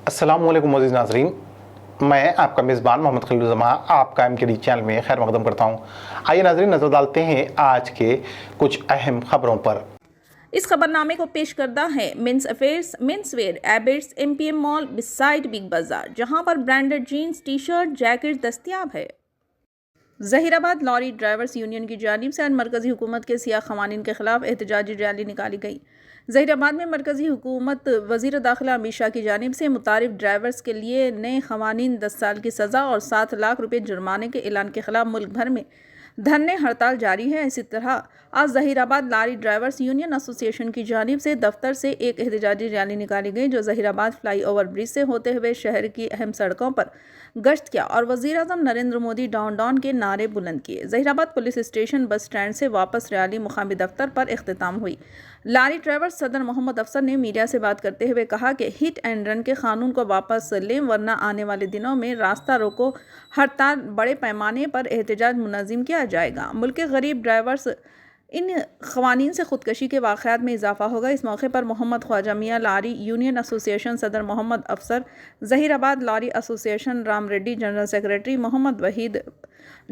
अस्सलामुअलैकुम मोअज़्ज़िज़ नाज़रीन, मैं आपका मेज़बान मोहम्मद खलील जमा आपका MKD चैनल में खैर मकदम करता हूँ। आइए नाज़रीन, नज़र डालते हैं आज के कुछ अहम खबरों पर। इस खबरनामे को पेश करता है मेंस अफेयर्स मेंसवेयर एबिट्स MPM mall beside big bazaar, जहां पर branded jeans T shirt jacket दस्तयाब है। ज़हीराबाद लॉरी ड्राइवर्स यूनियन की जानिब से आज मरकज़ी हुकूमत के सियाह ख़वानीन के खिलाफ एहतजाजी रैली निकाली गई। ज़हीराबाद में मरकज़ी हुकूमत वज़ीर दाखिला अमित शाह की जानिब से मुतारिफ ड्राइवर्स के लिए नए ख़वानीन 10 साल की सज़ा और 7 लाख रुपये जुर्माने के ऐलान के खिलाफ मुल्क भर में धरने हड़ताल जारी है। इसी तरह आज ज़हीराबाद लारी ड्राइवर्स यूनियन एसोसिएशन की जानिब से दफ्तर से एक एहतजाजी रैली निकाली गई, जो ज़हीराबाद फ्लाई ओवर ब्रिज से होते हुए शहर की अहम सड़कों पर गश्त किया और वज़ीर आज़म नरेंद्र मोदी डाउन डाउन के नारे बुलंद किए। Zaheerabad police station bus stand से वापस रैली मुकामी दफ्तर पर इख्तिताम हुई। लारी ड्राइवर्स सदर मोहम्मद अफसर ने मीडिया से बात करते हुए कहा कि हिट एंड रन के कानून को वापस लें, वरना आने वाले दिनों में रास्ता रोको हड़ताल बड़े पैमाने पर एहतजाज मुनज़्ज़म किया जाएगा। मुल्क के गरीब ड्राइवर्स इन ख़वानीन से ख़ुदकशी के वाक़यात में इजाफा होगा। इस मौके पर मोहम्मद ख्वाजा मियाँ लारी यूनियन एसोसिएशन सदर Mohammad Afsar, Zaheerabad lorry association Ram Reddy general secretary Mohammad Waheed,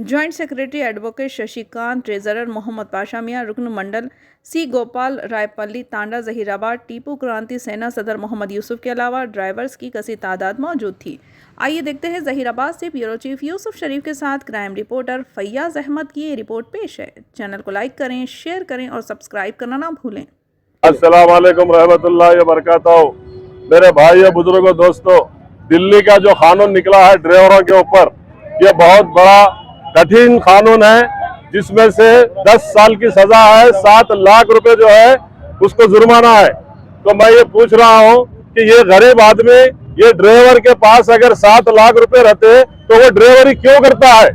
joint secretary advocate Shashikant, treasurer Mohammad Pasha Miyan, रुकन मंडल सी गोपाल रायपल्ली तांडा ज़हीराबाद, टीपू क्रांति सेना सदर मोहम्मद यूसुफ के अलावा ड्राइवर्स की कसी तादाद मौजूद थी। आइए देखते हैं ज़हीराबाद से ब्यूरो चीफ यूसुफ शरीफ के साथ क्राइम रिपोर्टर फैयाज अहमद की ये रिपोर्ट पेश है। चैनल को लाइक करें, शेयर करें और सब्सक्राइब करना ना भूलें। अस्सलाम वालेकुम रहमतुल्लाहि व बरकातहू। मेरे भाई बुजुर्गों, दोस्तों, दिल्ली का जो कानून निकला है ड्राइवरों के ऊपर, ये बहुत बड़ा कठिन कानून है, जिसमें से 10 साल की सजा है, 7 लाख रुपए जो है उसको जुर्माना है। तो मैं ये पूछ रहा हूँ कि ये गरीब आदमी, ये ड्राइवर के पास अगर 7 लाख रुपए रहते तो वो ड्राइवरी क्यों करता है?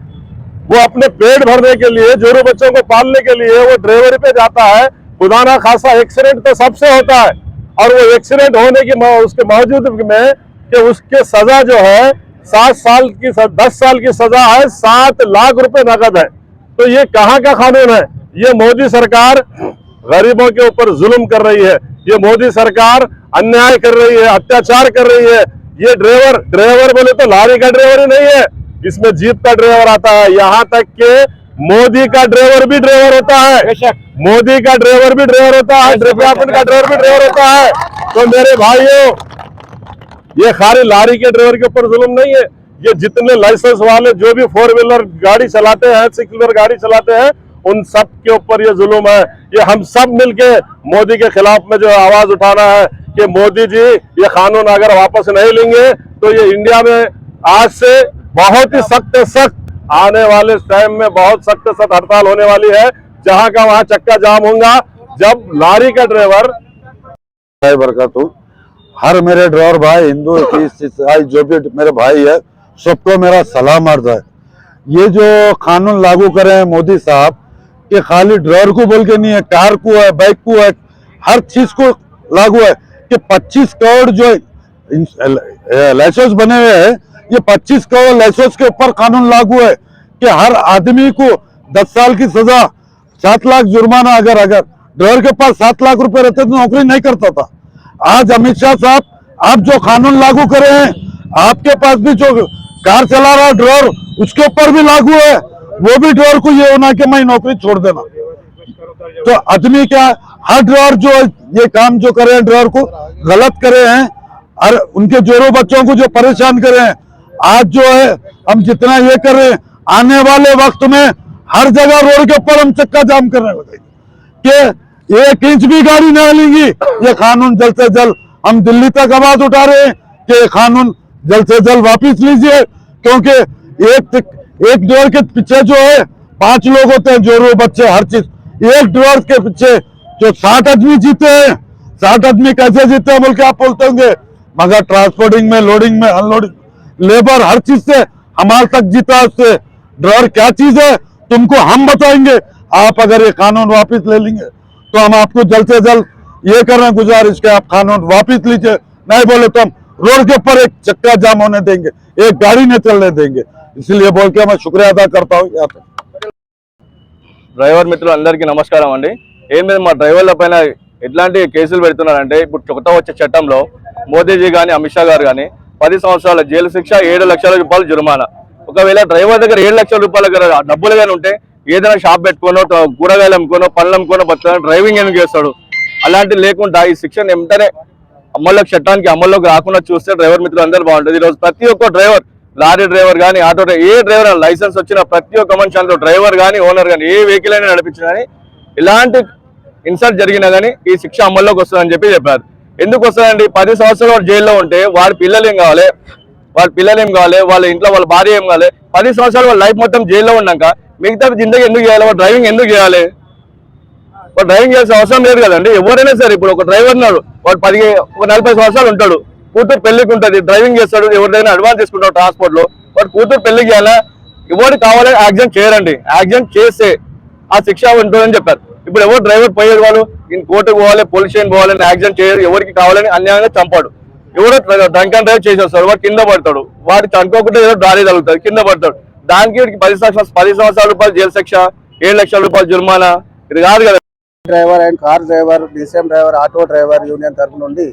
वो अपने पेट भरने के लिए, जोरू बच्चों को पालने के लिए वो ड्राइवरी पे जाता है। खुदा ना खासा एक्सीडेंट तो सबसे होता है, और वो एक्सीडेंट होने की उसके मौजूदगी में कि उसके सजा जो है 10 साल की सजा है, 7 लाख रुपए नकद है। तो ये कहाँ का कानून है? ये मोदी सरकार गरीबों के ऊपर जुल्म कर रही है, ये मोदी सरकार अन्याय कर रही है, अत्याचार कर रही है। ये ड्राइवर बोले तो लारी का ड्राइवर ही नहीं है, इसमें जीप का ड्राइवर आता है, यहाँ तक के मोदी का ड्राइवर भी ड्राइवर होता है, मोदी का ड्राइवर भी ड्राइवर होता है, डिपार्टमेंट का ड्राइवर भी ड्राइवर होता है। तो मेरे भाइयों, ये खाली लारी के ड्राइवर के ऊपर जुल्म नहीं है, ये जितने लाइसेंस वाले जो भी 4 व्हीलर गाड़ी चलाते हैं, 6 व्हीलर गाड़ी चलाते हैं, उन सब के ऊपर ये जुल्म है। ये हम सब मिलके मोदी के खिलाफ में जो आवाज उठाना है कि मोदी जी ये कानून अगर वापस नहीं लेंगे तो ये इंडिया में आज से बहुत ही सख्त आने वाले टाइम में बहुत सख्त हड़ताल होने वाली है, जहां का वहां चक्का जाम होगा। जब लारी का ड्राइवर बरकत हर मेरे ड्राइवर भाई, हिंदू ईसाई जो भी मेरे भाई है, सबको मेरा सलाम अर्ज है। ये जो कानून लागू करे हैं मोदी साहब, ये खाली ड्राइवर को बोल के नहीं है, कार को है, बाइक को है, हर चीज को लागू है कि 25 करोड़ जो लाइसेंस बने हुए हैं, ये 25 करोड़ लाइसेंस के ऊपर कानून लागू है कि हर आदमी को 10 साल की सजा, 7 लाख जुर्माना। अगर ड्राइवर के पास 7 लाख रुपए रहते तो नौकरी नहीं करता था। आज अमित शाह साहब, आप जो कानून लागू करे हैं, आपके पास भी जो कार चला रहा ड्राइवर, उसके ऊपर भी लागू है। वो भी ड्राइवर को ये होना कि मैं नौकरी छोड़ देना। तो आदमी क्या, हर ड्राइवर जो ये काम जो करे हैं, ड्राइवर को गलत करे हैं और उनके जोरों बच्चों को जो परेशान करे हैं, आज जो है हम जितना ये कर रहे हैं, आने वाले वक्त में हर जगह रोड के ऊपर हम चक्का जाम करने लगे कि 1 इंच भी गाड़ी नहीं लेंगी। ये कानून जल्द से जल्द, हम दिल्ली तक आवाज उठा रहे हैं कि कानून जल्द से जल्द वापिस लीजिए, क्योंकि एक ड्राइवर के पीछे जो है 5 लोग होते हैं, जोरू बच्चे, हर चीज। एक ड्राइवर के पीछे जो 60 आदमी जीते हैं, 60 आदमी कैसे जीते हैं बोल के आप बोलते होंगे, मगर ट्रांसपोर्टिंग में, लोडिंग में, अनलोडिंग, लेबर, हर चीज से हमारे तक जीता। उससे ड्राइवर क्या चीज है तुमको हम बताएंगे। आप अगर ये कानून वापिस ले लेंगे तो हम आपको जल्द से जल्द ये कर रहे हैं गुजारिश के आप कानून वापिस लीजिए, नहीं बोले तो हम रोड के ऊपर एक चक्का जाम होने देंगे, एक गाड़ी नहीं चलने देंगे। इसलिए बोल के मैं शुक्रिया अदा करता हूँ। డ్రైవర్ మిత్రులు అందరికీ నమస్కారం అండి। ఏం లేదు, మా డ్రైవర్ల పైన ఎట్లాంటి కేసులు పెడుతున్నారంటే, ఇప్పుడు కొత్త వచ్చే చట్టంలో మోదీజీ కానీ అమిత్ షా గారు కానీ 10 సంవత్సరాల జైలు శిక్ష, 7 లక్షల రూపాయలు జుర్మానా. ఒకవేళ డ్రైవర్ దగ్గర 7 లక్షల రూపాయల దగ్గర డబ్బులు కానీ ఉంటే ఏదైనా షాప్ పెట్టుకోనో, కూరగాయలు అమ్ముకోనో, పళ్ళు అమ్ముకోనో బతుకుతాను, డ్రైవింగ్ ఎందుకు చేస్తాడు? అలాంటివి లేకుండా ఈ శిక్షను వెంటనే చట్టానికి అమల్లోకి రాకుండా చూస్తే డ్రైవర్ మిత్రులు అందరూ బాగుంటుంది. ఈరోజు ప్రతి ఒక్క డ్రైవర్, లారీ డ్రైవర్ కానీ, ఆటో డ్రైవర్, ఏ డ్రైవర్ లైసెన్స్ వచ్చిన ప్రతి ఒక్క మనిషి అందులో డ్రైవర్ కానీ, ఓనర్ కానీ, ఏ వెహికల్ అయినా నడిపించినా కానీ ఇలాంటి ఇన్సల్ట్ జరిగినా కానీ ఈ శిక్ష అమల్లోకి వస్తుందని చెప్పారు. ఎందుకు వస్తుందండి? 10 సంవత్సరాలు వాడు జైల్లో ఉంటే వాడి పిల్లలు ఏం కావాలి, వాళ్ళ ఇంట్లో వాళ్ళ భార్య ఏం కావాలి? 10 సంవత్సరాలు వాళ్ళ లైఫ్ మొత్తం జైల్లో ఉన్నాక మిగతా జిందగీ ఎందుకు చేయాలి? వాడు డ్రైవింగ్ ఎందుకు చేయాలి? వాడు డ్రైవింగ్ చేయాల్సిన అవసరం లేదు కదండి. ఎవరైనా సరే ఇప్పుడు ఒక డ్రైవర్ ఉన్నాడు, వాడు 40 సంవత్సరాలు ఉంటాడు, కూతురు పెళ్లికి ఉంటుంది, డ్రైవింగ్ చేస్తాడు, ఎవరిదైనా అడ్వాన్స్ తీసుకుంటాడు ట్రాన్స్పోర్ట్ లో, వాడు కూతురు పెళ్లికి చేయాలా? ఎవరికి కావాలని యాక్సిడెంట్ చేయరండి. యాక్సిడెంట్ చేస్తే ఆ శిక్ష ఉంటుందని చెప్పారు. ఇప్పుడు ఎవరు డ్రైవర్ పోయేది వాళ్ళు కోర్టుకు పోవాలి, పోలీస్ స్టేషన్ పోవాలని యాక్సిడెంట్ చేయరు. ఎవరికి కావాలని అన్యాయంగా చంపాడు. ఎవరో డ్రంక్ అండ్ డ్రైవ్ చేసేస్తాడు, వాడు కింద పడతాడు, వాడు చనుకోకుండా ఏదో దారి తగులుతాడు, కింద పడతాడు, దానికి 10 సంవత్సరాల రూపాయలు జైలు శిక్ష, 7 లక్షల రూపాయలు జుర్మానా. ఇది కాదు కదా. Driver and car driver, DCM driver, auto driver union తరఫు నుండి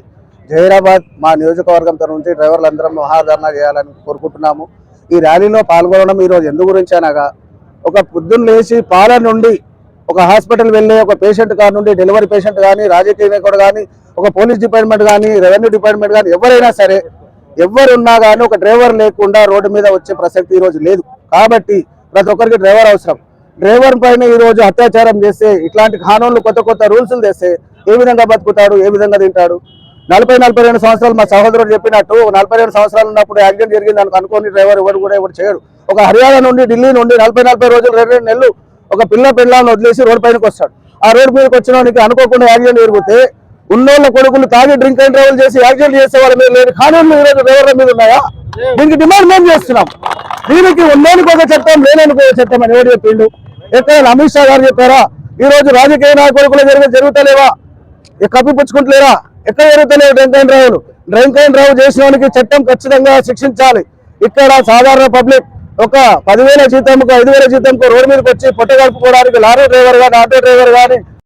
జహీరాబాద్ మా నియోజకవర్గం తరఫు నుంచి డ్రైవర్లందరం మహాధర్నా చేయాలని కోరుకుంటున్నాము. ఈ ర్యాలీలో పాల్గొనడం ఈరోజు ఎందు గురించి అనగా, ఒక పొద్దున్న లేచి పాల నుండి ఒక హాస్పిటల్ వెళ్ళే ఒక పేషెంట్ కార్ నుండి డెలివరీ పేషెంట్ కానీ, రాజకీయ నాయకుడు కానీ, ఒక పోలీస్ డిపార్ట్మెంట్ కానీ, రెవెన్యూ డిపార్ట్మెంట్ కానీ, ఎవరైనా సరే ఎవరున్నా కానీ ఒక డ్రైవర్ లేకుండా రోడ్డు మీద వచ్చే ప్రసక్తి ఈరోజు లేదు. కాబట్టి ప్రతి ఒక్కరికి డ్రైవర్ అవసరం. డ్రైవర్ పైన ఈరోజు అత్యాచారం చేస్తే, ఇట్లాంటి కానూన్లు కొత్త రూల్స్లు తెస్తే ఏ విధంగా బతుకుతాడు, ఏ విధంగా తింటాడు? 40-42 సంవత్సరాలు మా సహోదరుడు చెప్పినట్టు 42 సంవత్సరాలు ఉన్నప్పుడు యాక్సిడెంట్ జరిగింది అనుకోని డ్రైవర్ ఎవరు చేయడు. ఒక హర్యానా నుండి, ఢిల్లీ నుండి 40 రోజులు 2 నెలలు ఒక పిల్లని వదిలేసి రోడ్ పైనకి వస్తాడు. ఆ రోడ్ మీదకి వచ్చినోనికి అనుకోకుండా యాక్సిడెంట్ జరిగితే ఉన్నోళ్ళ కొడుకులు తాగి డ్రింక్ అండ్ డ్రైవ్ చేసి యాక్సిడెంట్ చేసే వాళ్ళ మీద లేదు కానూన్లు ఈరోజు డ్రైవర్ల మీద ఉన్నాయా? దీనికి డిమాండ్ మేము చేస్తున్నాం. దీనికి ఉన్నోనికి ఒక చట్టం, లేనోనికి ఒక చట్టం అని ఎవరు చెప్పిండు? ఎక్కడ అమిత్ షా గారు చెప్పారా? ఈ రోజు రాజకీయ నాయకులు జరుగుతలేవా? కప్పిపుచ్చుకుంటలేరా? ఎక్కడ జరుగుతలేవు డ్రింక్ అండ్ డ్రైవ్ చేసిన వానికి చట్టం ఖచ్చితంగా శిక్షించాలి. ఇక్కడ సాధారణ పబ్లిక్ ఒక 10,000 జీతంకు 5,000 జీతంకు రోడ్డు మీదకి వచ్చి పొట్ట గడుపుకోవడానికి లారీ డ్రైవర్ కానీ, ఆటో డ్రైవర్ కానీ